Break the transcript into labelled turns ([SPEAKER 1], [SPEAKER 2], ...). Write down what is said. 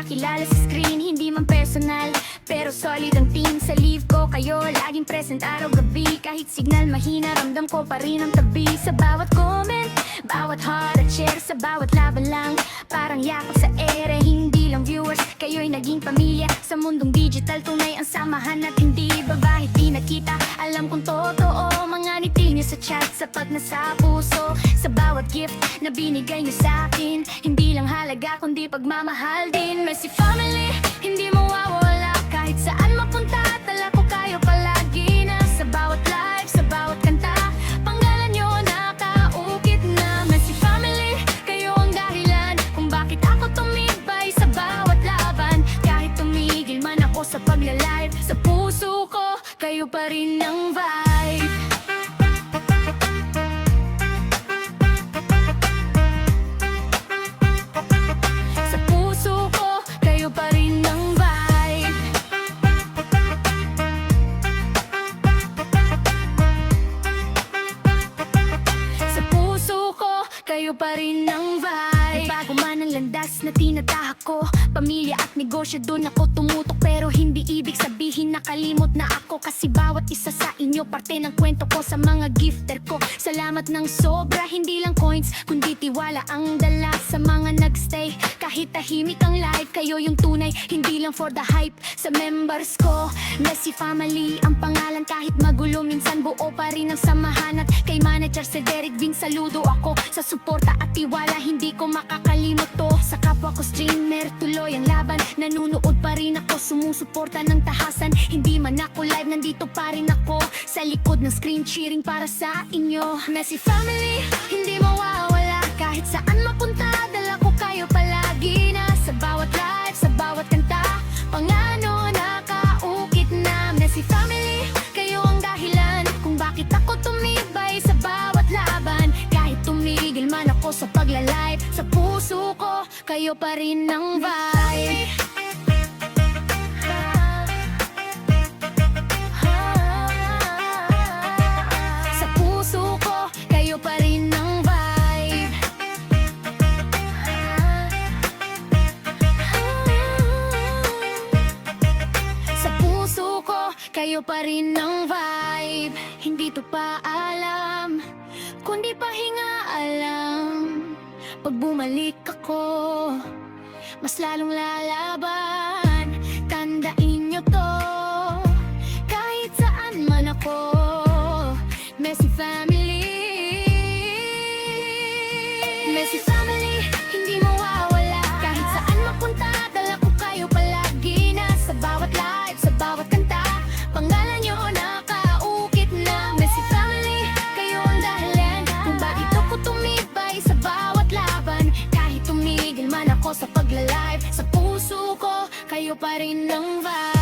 [SPEAKER 1] makilala sa screen, hindi man personal, pero solid ang team. Sa live ko kayo, laging present araw-gabi. Kahit signal mahina, ramdam ko pa rin ang tabi. Sa bawat comment, bawat heart at share, sa bawat laban lang, parang yakap sa ere. Hindi lang viewers, kayo'y naging pamilya. Sa mundong digital, tunay ang samahan at hindi ba bahit di nakita. Alam kong totoo, mga nitil niyo sa chat, sapat na sa puso. Sa bawat gift na binigay niyo sa akin, hindi lang halaga kundi pagmamahal din. Messi family, hindi mawawala kahit saan mapunta. Tala ko kayo palagi na sa bawat live, sa bawat kanta. Panggalan nyo nakaukit na. Messi family, kayo ang dahilan kung bakit ako tumibay sa bawat laban. Kahit tumigil man ako sa pagla-live, sa puso ko kayo pa rin ang vibe. Sa puso ko kayo pa rin ang vibe. Sa puso ko kayo pa rin ang vibe. Bago man ang landas na tinatahak ko, pamilya at negosyo doon ako tumutok. Pero hindi ibig sabihin nakalimot na ako, kasi bawat isa sa inyo parte ng kwento ko. Sa mga gifter ko, salamat ng sobra. Hindi lang coins, kundi tiwala ang dala. Sa mga nagstay, kahit tahimik ang live, kayo yung tunay, hindi lang for the hype. Sa members ko, Messi family ang pangalan. Kahit magulo, minsan buo pa rin ang samahan. At kay manager si Derek Vin, saludo ako. Sa suporta at tiwala, hindi ko makakalimot to. Sa kapwa ko streamer, tuloy ang laban. Nanunood pa rin ako, sumusuporta ng tahasan. Hindi man ako live, nandito pa rin ako sa likod ng screen, cheering para sa inyo. Messi family, hindi mawawala kahit saan mapunta. Dala ko kayo palagi na sa bawat live, sa bawat kanta. Pangano nakaukit na. Messi family, kayo ang dahilan kung bakit ako tumibay sa bawat laban. Kahit tumigil man ako sa pagla-live, sa puso ko kayo pa rin ang vibe. Sa puso ko kayo pa rin ang vibe. Sa puso ko kayo pa rin ang vibe. Hindi to paalam, kundi pahinga alam. Pag bumalik ako, mas lalong lalaban. Tandain nyo to, kahit saan man ako. Messi family, Messi family, hindi mawawala kahit saan mapunta. Dala ko kayo palagi na sa bawat live, sa bawat kanta. Pangalan nyo nakaukit na. Messi family, kayo ang dahilan kung bakit ako tumibay sa bawat laban. Kahit tumigil man ako sa pagla-live, sa puso ko kayo pa rin ang vibe.